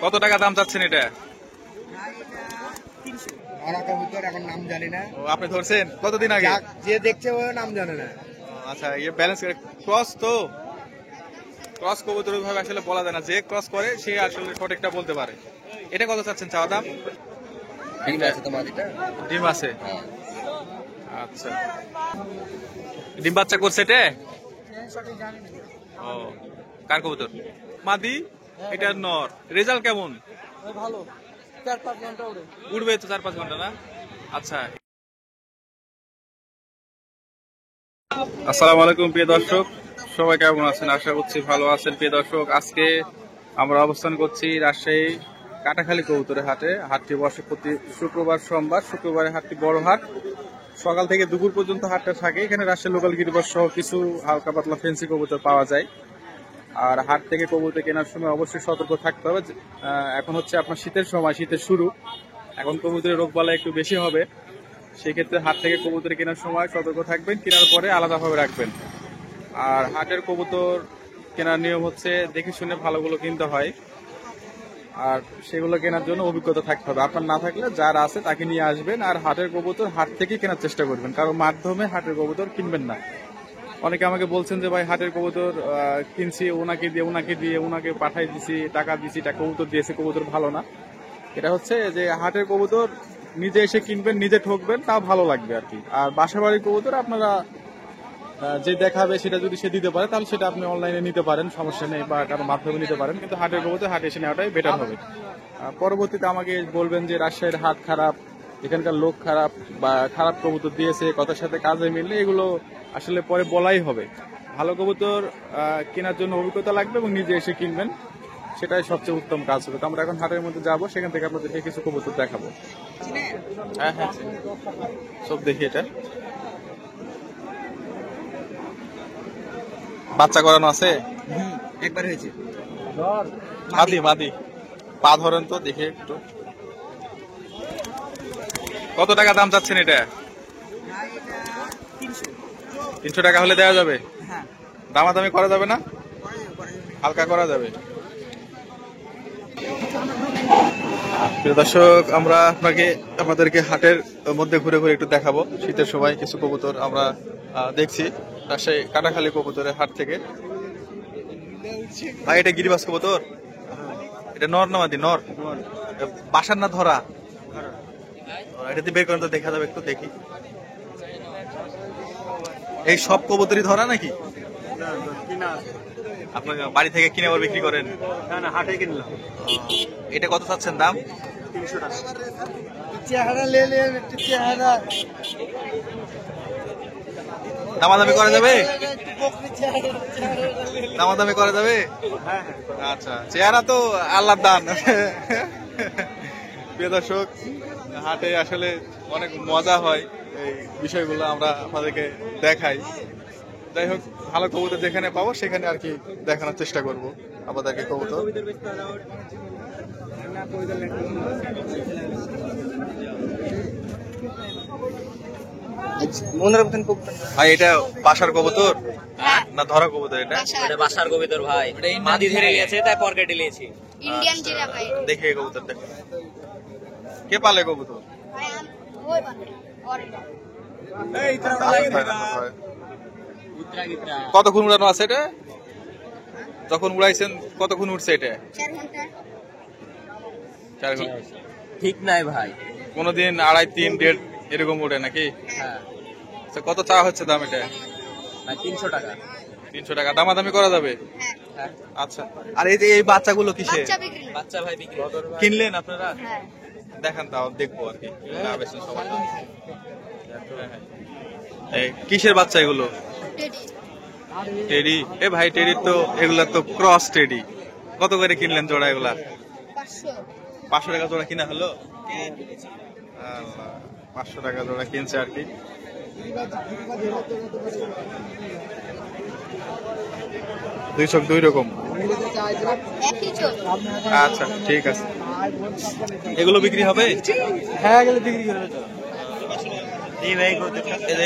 কত টাকা দাম চাচ্ছেন এটা? এখন নাম জানি না। আপনি ধরছেন কতদিন আগে? যে দেখছে ও নাম জানে না। আচ্ছা, ব্যালেন্স ক্রস তো ক্রস কবুতর ভাবে আসলে বলা যায় না, যে ক্রস করে সে আসলে সঠিকটা বলতে পারে। এটা কত চাচ্ছেন চাওয়া দাম? ডিম আছে। আচ্ছা, ডিম বাচ্চা করছে এটা? ও, কার কবুতর? মাদি? এটা নর। রেজাল্ট কেমন? ভালো, 4-5 ঘন্টা উড়বে তো 4-5 ঘন্টা না? আচ্ছা, আসসালামু আলাইকুম প্রিয় দর্শক, সবাই কেমন আছেন? আশা করছি ভালো আছেন। প্রিয় দর্শক, আজকে আমরা অবস্থান করছি রাজশাহী কাটাখালী কবুতরের হাটে। হাটটি বসে প্রতি শুক্রবার, সোমবার। শুক্রবারে হাটটি বড় হাট, সকাল থেকে দুপুর পর্যন্ত হাটটা থাকে। এখানে রাজশাহী লোকাল গিরিবাস সহ কিছু হালকা পাতলা ফেন্সি কবুতর পাওয়া যায়। আর হাট থেকে কবুতর কেনার সময় অবশ্যই সতর্ক থাকতে হবে। এখন হচ্ছে আপনার শীতের সময়, শীতের শুরু, এখন কবুতরের রোগবালাই একটু বেশি হবে। সেক্ষেত্রে হাট থেকে কবুতর কেনার সময় সতর্ক থাকবেন, কেনার পরে আলাদাভাবে রাখবেন। আর হাটের কবুতর কেনার নিয়ম হচ্ছে দেখে শুনে ভালোগুলো কিনতে হয়, আর সেগুলো কেনার জন্য অভিজ্ঞতা থাকতে হবে। আপনার না থাকলে যার আছে তাকে নিয়ে আসবেন। আর হাটের কবুতর হাট থেকে কেনার চেষ্টা করবেন, কারণ মাধ্যমে হাটের কবুতর কিনবেন না। অনেকে আমাকে বলছেন যে ভাই হাটের কবুতর কিনছি, ওনাকে পাঠাই দিছি, টাকা দিছি, কবুতর দিয়েছে, কবুতর ভালো না। এটা হচ্ছে যে হাটের কবুতর নিজে এসে কিনবেন, নিজে ঠকবেন, তাও ভালো লাগবে আর কি। আর বাসা বাড়ির কবুতর আপনারা যে দেখাবে সেটা যদি সে দিতে পারে তাহলে সেটা আপনি অনলাইনে নিতে পারেন, সমস্যা নেই, বা কারো মাধ্যমে নিতে পারেন। কিন্তু হাটের কবুতর হাটে এসে নেওয়াটাই বেটার হবে। পরবর্তীতে আমাকে বলবেন যে রাজশাহীর হাট খারাপ, এখানকার লোক খারাপ, বা খারাপ কবুতর দিয়েছে, কথার সাথে কাজে মিললে, এগুলো আসলে পরে বলাই হবে। ভালো কবুতর কেনার জন্য অভিজ্ঞতা লাগবে এবং নিজে এসে কিনবেন, সেটাই সবচেয়ে উত্তম কাজ হবে। তো আমরা এখন হাটের মধ্যে যাবো, সেখান থেকে আপনাদেরকে কিছু কবুতর দেখাবো। হ্যাঁ হ্যাঁ, সব দেখি। এটা বাচ্চা করানো আছে? একবার হয়েছে। মাদি পা ধরেন তো দেখে একটু। কত টাকা দাম চাচ্ছেন এটা? 300 টাকা হলে দেওয়া যাবে? দামাদামি করা যাবে না? হালকা করা যাবে। প্রিয় দর্শক, আমরা আপনাদেরকে হাটের মধ্যে ঘুরে ঘুরে একটু দেখাবো। শীতের সময় কিছু কবুতর আমরা দেখছি রাজশাহী কাটাখালী কবুতরের হাট থেকে। ভাই, এটা গিরিবাস কবুতর? এটা নর না মাদি? নর। বাসার না ধরা? এটাতে বের করেন তো, দেখা যাবে একটু, দেখি। এই সব কবুতরই ধরা নাকি? আপনার বাড়ি থেকে কিনে আবার বিক্রি করেন? না, হাটে কিনলাম। এটা কত চাচ্ছেন দাম? 300 টাকা। চেহারা একটু চেহারা দামাদামি করা যাবে? দামাদামি করা যাবে? আচ্ছা, চেহারা তো আল্লাহর দান। প্রিয় দর্শক, হাটে আসলে অনেক মজা হয়, এই বিষয়গুলো আমরা আপনাদেরকে দেখাই। যাই হোক, ভালো কবুতর যেখানে পাবো সেখানে আর কি দেখানোর চেষ্টা করব আপনাদেরকে কবুতর। ভাই, এটা বাসার কবুতর না ধরা কবুতর? এটা বাসার কবিতর ভাই, মাদি ধরে নিয়েছে, তাই পকেটে নিয়েছি। ইন্ডিয়ান জিরা ভাই। দেখে কবুতর দেখো। কে পালে কবুতর? ভাই ওই বান্দে কতক্ষণ উড়ানো আছে এটা? যখন উড়াইছেন কতক্ষণ উঠছে এটা? 4 ঘন্টা। 4 ঘন্টা? ঠিক নাই ভাই। কোনদিন 2.5, 3, 1.5 এরকম উঠে নাকি? হ্যাঁ। কত চাওয়া হচ্ছে দাম এটা? 300 টাকা। 300 টাকা। দামাদামি করা যাবে? হ্যাঁ। আচ্ছা। আর এই যে এই বাচ্চাগুলো কিসে? বাচ্চা বিক্রি না। বাচ্চা ভাই বিক্রি। কিনলেন আপনারা? হ্যাঁ। দেখান, তাও দেখবো আর কি। কিসের বাচ্চা এগুলো? টেডি। টেডি? এ ভাই, টেডি তো, এগুলা তো ক্রস টেডি। কত করে কিনলেন জোড়া এগুলা? 500। 500 টাকা জোড়া কিনা হলো? 500 টাকা জোড়া কিনছে আর কি। দুই চোখ দুই রকম। একই চোখ। আচ্ছা, ঠিক আছে। এগুলো বিক্রি হবে? হ্যাঁ, এগুলো বিক্রি করে দাও।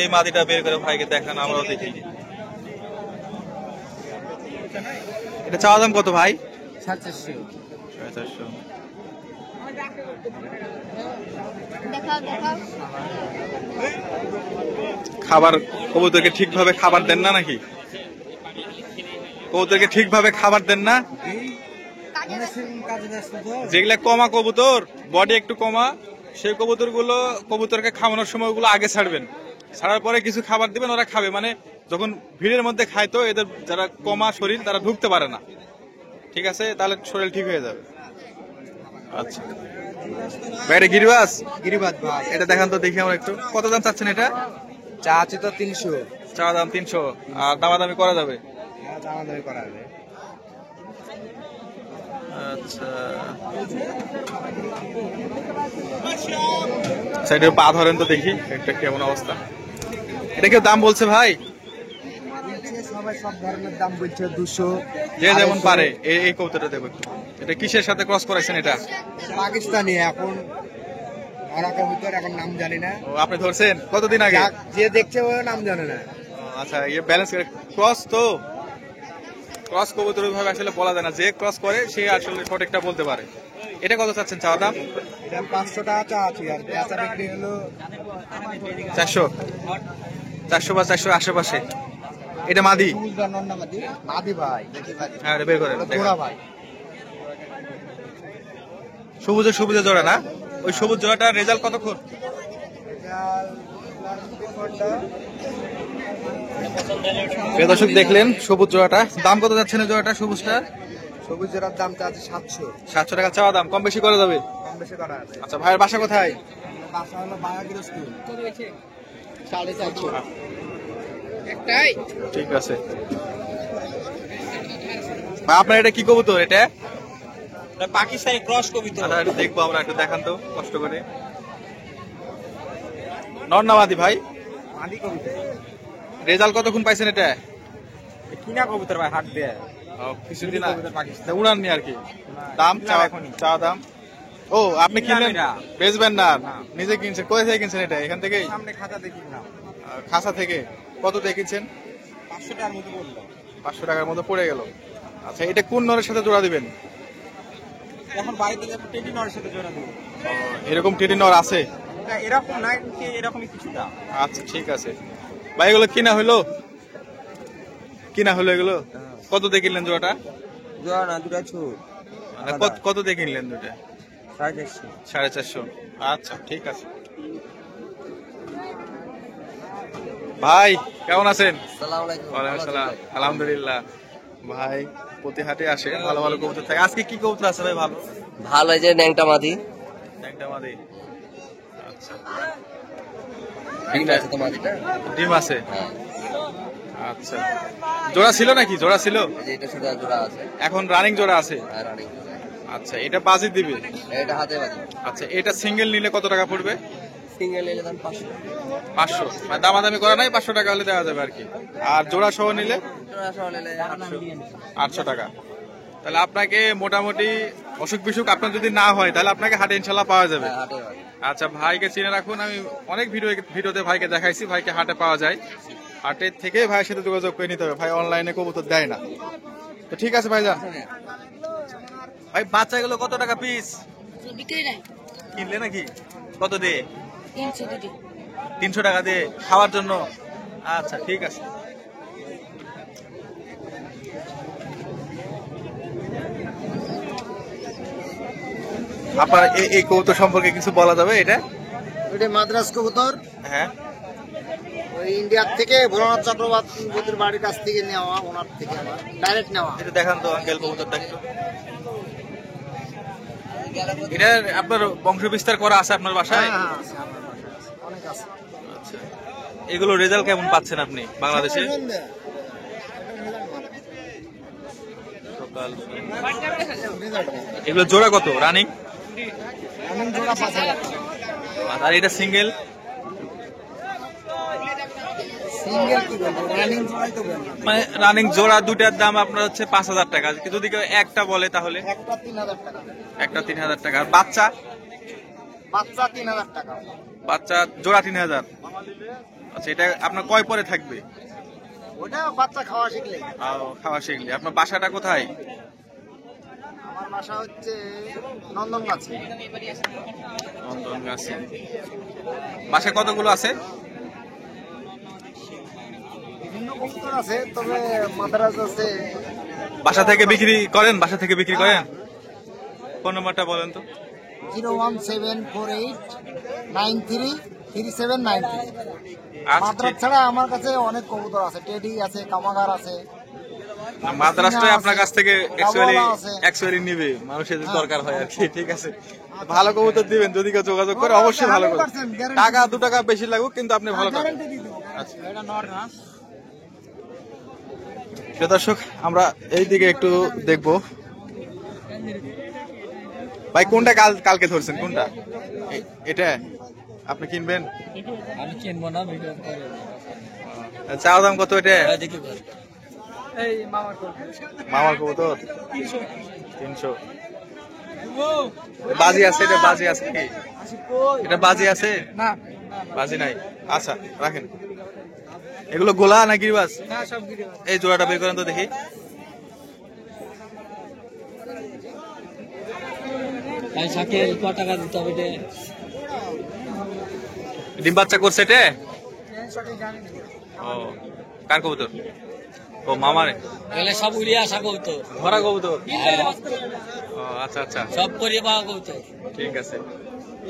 এই মাদিটা বের করে ভাইকে দেখান, আমরাও দেখি। এটা চাওয়া দাম কত ভাই? 750। 450। দেখাও দেখাও খাবার কবুতরকে ঠিকভাবে খাবার দেন না নাকি? কবুতরকে ঠিকভাবে খাবার দেন না? কাজে ব্যস্ত। কাজে ব্যস্ত তো। যেগুলা কমা কবুতর, বডি একটু কমা, সেই কবুতর গুলো কবুতরকে খাওয়ানোর সময় ওগুলো আগে ছাড়বেন। ছাড়ার পরে কিছু খাবার দিবেন, ওরা খাবে। মানে যখন ভিড়ের মধ্যে খায় তো এদের যারা কমা শরীর তারা ঢুকতে পারে না। ঠিক আছে, তাহলে শরীর ঠিক হয়ে যাবে। আচ্ছা ভাই, এটা গিরিবাস? গিরিবাজ ভাই। এটা দেখান তো দেখি আমরা একটু। কত দাম চাচ্ছেন এটা? চা আছে তো 300। চা দাম 300, আর দামাদামি করা যাবে? হ্যাঁ, দামাদামি করা যাবে। আচ্ছা, সাইডে পা ধরেন তো দেখি এটা কেমন অবস্থা। এটা কেউ দাম বলছে ভাই? সবাই সব ধরনের দাম বলছে 200। যে যেমন পারে। এই কবুতরটা দেবো। এটা কিসের সাথে ক্রস করাইছেন এটা? পাকিস্তানি এখন ওরা কবুতর, এখন নাম জানি না। ও, আপনি ধরছেন কতদিন আগে? যে দেখছে ও নাম জানে না। আচ্ছা, ইয়ে ব্যালেন্স ক্রস তো, ক্রস কবুতর ভাবে আসলে বলা যায় না। যে ক্রস করে সে আসলে সঠিকটা বলতে পারে। এটা কত চাচ্ছেন চাওয়া দাম? এটা 500 টাকা চা আছে, আর বেচা বিক্রি হলো 400, 400 বা 400 আশেপাশে। এটা মাদি? মাদি ভাই, দেখি ভাই। হ্যাঁ, এটা বের করেন। জোড়া ভাই। সবুজে সবুজে জোড়া না? ওই সবুজ জোড়াটার রেজাল্ট কতক্ষণ? প্রিয় দর্শক, দেখলেন সবুজ জোড়াটা। দাম কত যাচ্ছে না জোড়াটা সবুজটা? সবুজ জোড়ার দামটা আছে 700। 700 টাকা চাওয়া দাম, কম বেশি করা যাবে? কম বেশি করা আছে। আচ্ছা, ভাইয়ের বাসা কোথায়? বাসা হলো বায়াগিরস্ত। 450। একটাই ঠিক আছে ভাই, আপনার এটা কি কবুতর? এটা পাকিস্তানি ক্রস কবিতা। আচ্ছা, একটু দেখবো আমরা, একটু দেখান তো কষ্ট করে। নরনামাদি ভাই? মাদি কবুতর। রেজাল্ট কতক্ষণ পাইছেন এটা? কিনা কবুতর ভাই, হাট দেয়। কিছুদিন কবুতর পাকিস্তান। উড়ান নি আর কি। দাম চাওয়া দাম? ও, আপনি কিনলেন? বেচবেন না? নিজে কিনছেন? কোথায় থেকে কিনছেন এটা? এখান থেকেই? সামনে খাতা দেখি না। খাসা থেকে? কত দিয়ে কিনছেন? 500 টাকার মতো বললো। 500 টাকার মতো পড়ে গেল। আচ্ছা, এটা কোন নরের সাথে জোড়া দিবেন? এখন বাড়িতে যাবো টেডি নরের সাথে জোড়া দেবো। এরকম টেডি নর আছে? না, এরকম নাই, এরকমই কিছুটা। আচ্ছা, ঠিক আছে ভাই। এগুলো কিনা হলো? কিনা হলো এগুলো? কত দিয়ে কিনলেন জোড়াটা? জোড়া না, দুটা ছোট। মানে কত দিয়ে কিনলেন দুটা? 450। 450। আচ্ছা, ঠিক আছে ভাই। কেমন আছেন? ওয়ালাইকুম আসসালাম। আলহামদুলিল্লাহ ভাই। প্রতি হাটে আসে, ভালো ভালো কবুতর থাকে। আজকে কি কবুতর আছে ভাই ভালো? ভালো, এই যে ন্যাংটা মাদি। একটা মাদি। আচ্ছা, ডিম আছে তো মাদিটা। ডিম আছে? হ্যাঁ, আচ্ছা, জোড়া ছিল নাকি? জোড়া ছিল, এই যে এটা শুধু জোড়া আছে। এখন রানিং জোড়া আছে? আর রানিং আচ্ছা, এটা বাজি দিবে? এটা হাতে বাজি। আচ্ছা, এটা সিঙ্গেল নিলে কত টাকা পড়বে? সিঙ্গেল নিলে দাম 500। 500? মানে দামাদামি করা নাই, 500 টাকা হলে দেওয়া যাবে আর কি। আর জোড়া সহ নিলে জোড়া সহ নিলে 800 টাকা। তাহলে আপনাকে মোটামুটি অসুখ বিসুখ আপনার যদি না হয়, তাহলে আপনাকে হাটে ইনশাল্লাহ পাওয়া যাবে। হাতে বাজি। আচ্ছা, ভাইকে চিনে রাখুন। আমি অনেক ভিডিওতে ভাইকে দেখাইছি, ভাইকে হাটে পাওয়া যায়। হাটের থেকে ভাইয়ের সাথে যোগাযোগ করে নিতে হবে। ভাই অনলাইনে কবুতর দেয় না। তো ঠিক আছে ভাই, যান। ভাই, বাচ্চাগুলো কত টাকা পিস? বিক্রি নাই কিনলে নাকি? কত দিয়ে? 300 দিদি 300 টাকা দিয়ে খাওয়ার জন্য? আচ্ছা, ঠিক আছে। আপনার এই কবুতর সম্পর্কে কিছু বলা যাবে? এটা ওইটা মাদ্রাস কবুতর। হ্যাঁ, ওই ইন্ডিয়ার থেকে ভোলানাথ চক্রবর্তীর বাড়ির কাছ থেকে নেওয়া, ওনার থেকে আমার ডাইরেক্ট নেওয়া। এটা দেখান তো আঙ্কেল কবুতরটা একটু। এটা আপনার বংশ বিস্তার করা আছে আপনার বাসায়? হ্যাঁ, আছে, আমার বাসায় আছে, অনেক আছে। আচ্ছা, এগুলো রেজাল্ট কেমন পাচ্ছেন আপনি বাংলাদেশে? এগুলো জোড়া কত রানিং? এমন জোড়া 5000। আর এটা সিঙ্গেল? সিঙ্গেল কি বলবো, রানিং জোড়াই তো বলবো। মানে রানিং জোড়া দুটার দাম আপনার হচ্ছে 5000 টাকা। যদি কেউ একটা বলে তাহলে? একটা 3000 টাকা। একটা 3000 টাকা। আর বাচ্চা? বাচ্চা 3000 টাকা। বাচ্চা জোড়া 3000। আচ্ছা, এটা আপনার কয় পরে থাকবে? ওটা বাচ্চা খাওয়া শিখলে। খাওয়া শিখলে। আপনার বাসাটা কোথায়? আমার আমার বাসা হচ্ছে নন্দনগাছি। নন্দনগাছি। বাসায় কতগুলো আছে? বিভিন্ন কবুতর আছে, তবে মাদ্রাজ আছে। বাসা থেকে বিক্রি করেন? বাসা থেকে বিক্রি করেন? ফোন নাম্বারটা বলেন তো। 01748933793। আচ্ছা, মাদ্রাজ ঠিক। ছাড়া আমার কাছে অনেক কবুতর আছে, টেডি আছে, কামাগার আছে। মাদ্রাসটাই আপনার কাছ থেকে ডাবলা আছে। অ্যাকচুয়ালি নিবে, মানুষের যে দরকার হয় আর কি। ঠিক আছে, ভালো কবুতর দিবেন, যদি কেউ যোগাযোগ করে অবশ্যই ভালো করে। 100% guarantee। টাকা 2 টাকা বেশি লাগুক, কিন্তু আপনি ভালো করেন। গ্যারান্টি দিয়ে দেবো। আচ্ছা। এটা নর না। প্রিয় দর্শক, আমরা এই দিকে একটু দেখবো। ভাই কোনটা কালকে ধরছেন? কোনটা এটা আপনি কিনবেন? আমি কিনবো না, ভিডিও চাওয়া দাম কত এটা? দেখি মামার কবুতর 300। বাজি আছে? এটা বাজি আছে কি? এটা বাজি আছে? না বাজি নাই। আচ্ছা, রাখেন। এগুলো গোলা না গিরিবাজ? না, সব গিরিবাজ। এই জোড়াটা বের করেন তো দেখি। ভাই শাকের ক টাকা দিতে হবে রে? ডিম বাচ্চা করছে এটা? ও, কার কবুতর? ও মামারে। এগুলো সব উড়িয়ে আসা কবুতর, ধরা কবুতর? হ্যাঁ, ও আচ্ছা আচ্ছা, সব করিয়ে পাওয়া কবুতর। ঠিক আছে।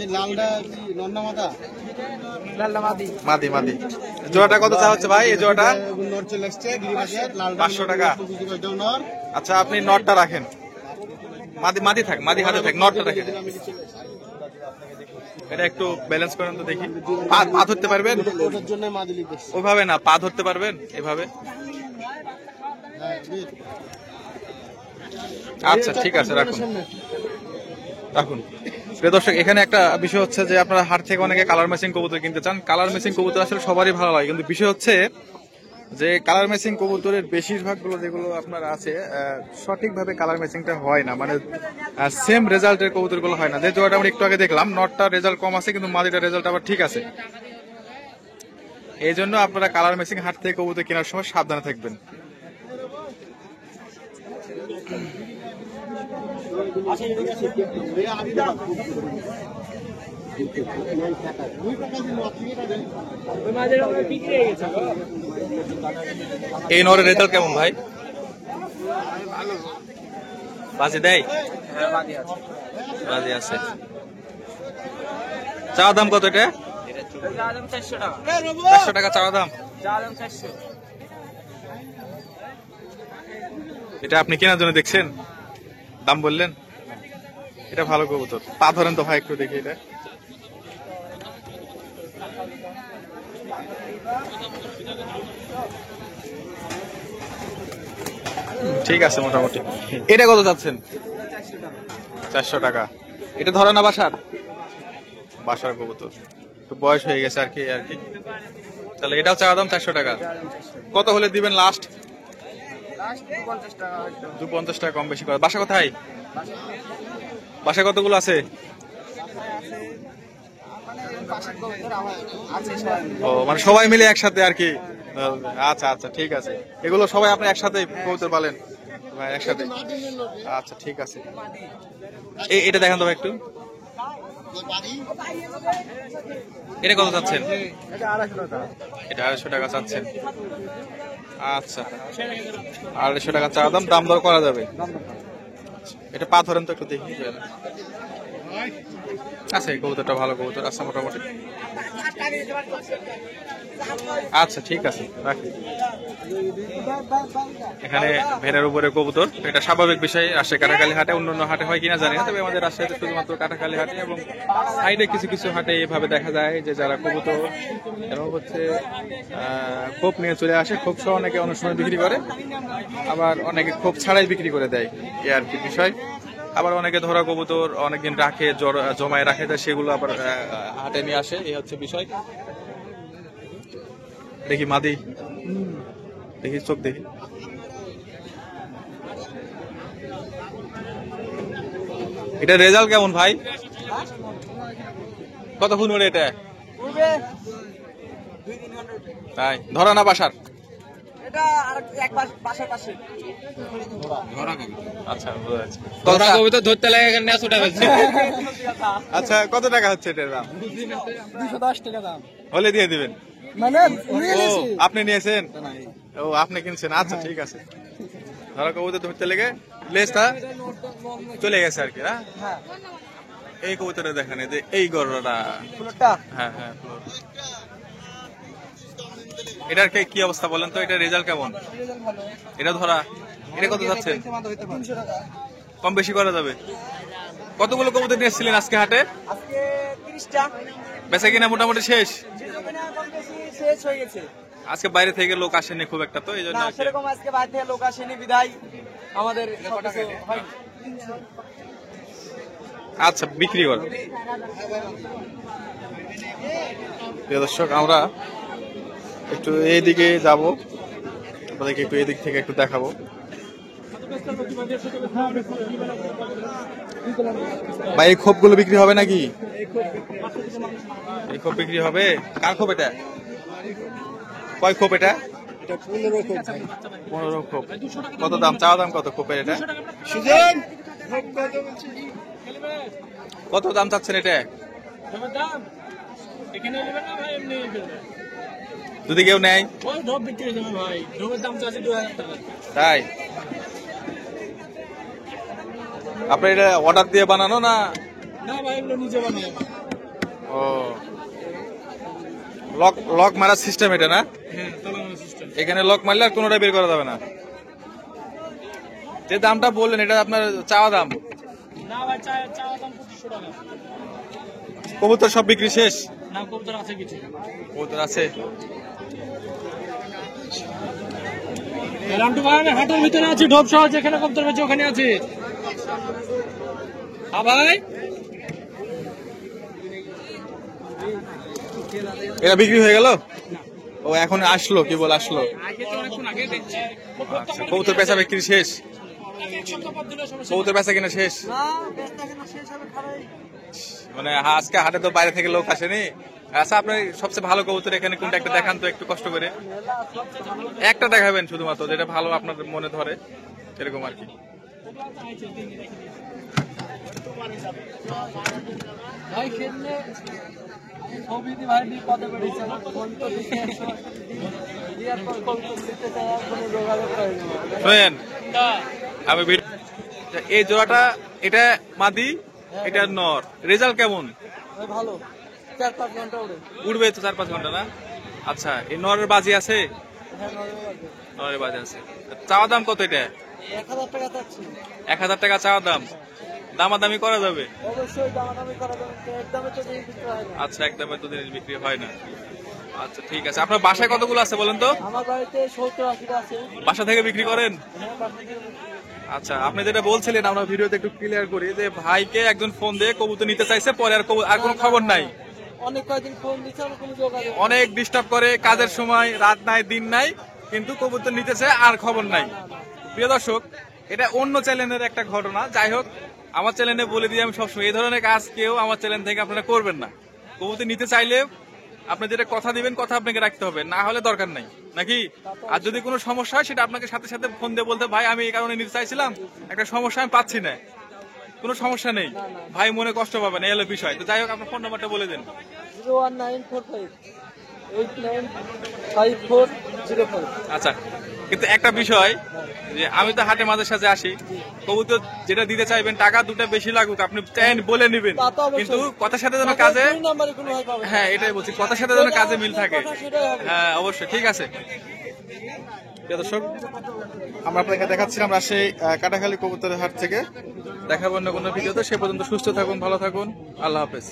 এই লালটা কি নন্না মাদা? লালটা মাদি। মাদি মাদি। জোড়াটা কত চা হচ্ছে ভাই? এই জোড়াটা নর চলে আসছে গিরিবাজের, লালটা 500 টাকা। নর। আচ্ছা, আপনি নটটা রাখেন। মাদি মাদি থাক, মাদি হাতে থাক, নটটা রাখেন। এটা একটু ব্যালেন্স করেন তো দেখি। পা ধরতে পারবেন? ওটার জন্য মাদি লিখে। ওইভাবে না, পা ধরতে পারবেন এভাবে? আচ্ছা, ঠিক আছে, রাখুন রাখুন। প্রিয় দর্শক, এখানে একটা বিষয় হচ্ছে যে আপনারা হাট থেকে অনেকে কালার ম্যাচিং কবুতর কিনতে চান। কালার ম্যাচিং কবুতর আসলে সবারই ভালো লাগে, কিন্তু বিষয় হচ্ছে যে কালার ম্যাচিং কবুতরের বেশিরভাগ গুলো যেগুলো আপনার আছে, সঠিকভাবে কালার ম্যাচিংটা হয় না, মানে সেম রেজাল্টের কবুতর গুলো হয় না। যে জোড়াটা আমরা একটু আগে দেখলাম, নটটা রেজাল্ট কম আছে, কিন্তু মাদিটার রেজাল্ট আবার ঠিক আছে। এই জন্য আপনারা কালার ম্যাচিং হাট থেকে কবুতর কেনার সময় সাবধানে থাকবেন। এই নরের রেজাল্ট কেমন ভাই? বাজি দেয়? বাজি আছে। চাওয়া দাম কত এটা? 400 টাকা চাওয়া দাম। এটা আপনি কেনার জন্য দেখছেন, দাম বললেন? এটা ভালো কবুতর। পা ধরেন তো ভাই, একটু দেখি এটা। ঠিক আছে মোটামুটি। এটা কত যাচ্ছেন? 400 টাকা। এটা ধরে না বাসার? বাসার কবুতর, একটু বয়স হয়ে গেছে আর কি আর কি। তাহলে এটাও চাওয়া দাম 400 টাকা। কত হলে দিবেন লাস্ট? 250 টাকা কম বেশি করে। বাসা কোথায়? বাসায় কতগুলো আছে? ও, মানে সবাই মিলে একসাথে আর কি। আচ্ছা আচ্ছা, ঠিক আছে। এগুলো সবাই আপনি একসাথে কবুতর পালেন ভাই? একসাথে। আচ্ছা, ঠিক আছে। এটা দেখেন তো ভাই একটু। এটা কত চাচ্ছেন? এটা 250 টাকা চাচ্ছেন। আচ্ছা, 250 টাকা চা দাম, দাম দর করা যাবে। এটা পা ধরেন তো একটু দেখি। আচ্ছা, এই কবুতরটা ভালো কবুতর আছে মোটামুটি। আচ্ছা, ঠিক আছে, রাখি। এখানে ভেড়ার উপরে কবুতর, এটা স্বাভাবিক বিষয়। আসে কাটাখালী হাটে, অন্যান্য হাটে হয় কিনা জানি না, তবে আমাদের রাজশাহীতে শুধুমাত্র কাটাখালী হাটে এবং সাইডে কিছু কিছু হাটে এভাবে দেখা যায় যে যারা কবুতর এবং হচ্ছে খোপ নিয়ে চলে আসে, খোপ সহ অনেকে অনেক সময় বিক্রি করে, আবার অনেকে খোপ ছাড়াই বিক্রি করে দেয়, এ আর কি বিষয়। আবার অনেকে ধরা কবুতর অনেকদিন রাখে, জমায় রাখে দেয়, সেগুলো আবার হাটে নিয়ে আসে, এই হচ্ছে বিষয়। দেখি মাদি, দেখি চোখ দেখি। এটা রেজাল্ট কেমন ভাই? কতক্ষণ ওরে এটা? তাই ধরা না বাসার? এটা আর এক পাশের পাশে। আচ্ছা বোঝা যাচ্ছে। তোরা কবিতা ধরতে লাগে কেন ছোটা ফেলছে আচ্ছা কত টাকা হচ্ছে এটার দাম? 210 টাকা দাম। হলে দিয়ে দিবেন? মানে ও আপনি নিয়েছেন? ও আপনি কিনছেন, আচ্ছা ঠিক আছে। ধরা কবুতর ধরতে লেগে লেজটা চলে গেছে আর কি। হ্যাঁ এই কবুতরে দেখেন এই যে এই গরুটা, হ্যাঁ হ্যাঁ floor। এটার কি অবস্থা বলেন তো? এটা রেজাল্ট কেমন? এটা ধরা, এটা কত যাচ্ছেন? কম বেশি করা যাবে? কতগুলো কবুতর নিয়ে এসেছিলেন আজকে হাটে? আজকে 30টা বেচা কিনা মোটামুটি শেষ? শেষ হয়ে গেছে। আজকে বাইরে থেকে লোক আসেনি খুব একটা, তো এই জন্য না আর কি। সেরকম আজকে বাইরে থেকে লোক আসেনি বিদায় আমাদের সবকিছু হয়নি। আচ্ছা বিক্রি কর। প্রিয় দর্শক আমরা একটু এইদিকে যাব, আপনাদেরকে একটু এদিক থেকে একটু দেখাবো। ভাই এই খোপগুলো বিক্রি হবে নাকি? এই খোপ বিক্রি হবে? কার খোপ এটা? কয় খোপ এটা? 15 খোপ। কত দাম? চাওয়া দাম কত খোপের এটা? কত দাম চাচ্ছেন এটা? যদি কেউ নেয় তাই? আপনার এটা অর্ডার দিয়ে বানানো না? ও লক লক মারার সিস্টেম এটা না? এখানে লক মারলে আর কোনোটা বের করা যাবে না। যে দামটা বললেন এটা আপনার চাওয়া দাম? কবুতর সব বিক্রি শেষ? কবুতর আছে? হাটের ভিতরে আছে ঢোপ সহ, যেখানে কবুতর বেচে ওখানে আছে। ভাই এটা বিক্রি হয়ে গেল? ও এখন আসলো, কি বল আসলো? আচ্ছা কবুতর পেঁচা বিক্রি শেষ? কবুতর পেঁচা কিনা শেষ? মানে আজকে হাটে তো বাইরে থেকে লোক আসেনি। আচ্ছা আপনার সবচেয়ে ভালো কবুতর এখানে কোনটা একটা দেখান তো একটু কষ্ট করে। একটা দেখাবেন শুধুমাত্র, যেটা ভালো আপনার মনে ধরে এরকম আর কি। শোনেন আমি এই জোড়াটা, এটা মাদি, এটা নর, রেজাল্ট কেমন? ভালো, 4-5 ঘন্টা উড়বে তো 4-5 ঘন্টা না? আচ্ছা এই নরের বাজি আছে? নরের বাজি আছে। চাওয়া দাম কত এটা? 1000 টাকা চাচ্ছি। 1000 টাকা চাওয়া দাম? দামাদামি করা যাবে? অবশ্যই দামাদামি করা যাবে, একদমই তো জিনিস বিক্রি হয় না। আচ্ছা একদমই তো জিনিস বিক্রি হয় না। আচ্ছা ঠিক আছে। আপনার বাসায় কতগুলো আছে বলেন তো? আমার বাড়িতে 70-80 আছে। বাসা থেকে বিক্রি করেন? হ্যাঁ, বাসা থেকে। আচ্ছা আপনি যেটা বলছিলেন আমরা ভিডিওতে একটু ক্লিয়ার করি যে ভাইকে একজন ফোন দিয়ে কবুতর নিতে চাইছে, পরে আর কোনো খবর নাই। অনেক কয়েকদিন ফোন দিচ্ছে, আমার কোনো যোগাযোগ নেই। অনেক ডিস্টার্ব করে, কাজের সময়, রাত নাই দিন নাই, কিন্তু কবুতর নিতেছে আর খবর নাই। প্রিয় দর্শক এটা অন্য চ্যানেলের একটা ঘটনা। যাই হোক আমার চ্যানেলে বলে দিই আমি সবসময় এই ধরনের কাজ কেউ আমার চ্যানেল থেকে আপনারা করবেন না। কবুতর নিতে চাইলে আপনি যেটা কথা দিবেন কথা আপনাকে রাখতে হবে, না হলে দরকার নাই নাকি। আর যদি কোনো সমস্যা হয় সেটা আপনাকে সাথে সাথে ফোন দিয়ে বলতে, ভাই আমি এই কারণে নিতে চাইছিলাম, একটা সমস্যা আমি পাচ্ছি না। কোনো সমস্যা নেই ভাই, মনে কষ্ট পাবেন, এই হলো বিষয়। তো যাই হোক আপনার ফোন নাম্বারটা বলে দেন। 01945895405। আচ্ছা কিন্তু একটা বিষয় যে আমি তো হাটে মাঝে সাথে আসি, কবুতর যেটা দিতে চাইবেন টাকা দুটা বেশি লাগুক আপনি চাইন বলে নিবেন, তা তো অবশ্যই। কিন্তু কথার সাথে যেন কাজে, দুই নাম্বারে কোনো ভাই পাবে না। হ্যাঁ এটাই বলছি, কথার সাথে যেন কাজে মিল থাকে। কথা সেটাই হবে। হ্যাঁ অবশ্যই, ঠিক আছে। প্রিয় দর্শক আমরা আপনাকে দেখাচ্ছিলাম রাজশাহী কাটাখালী কবুতরের হাট থেকে। দেখাবো অন্য কোনো ভিডিওতে। সে পর্যন্ত সুস্থ থাকুন, ভালো থাকুন, আল্লাহ হাফেজ।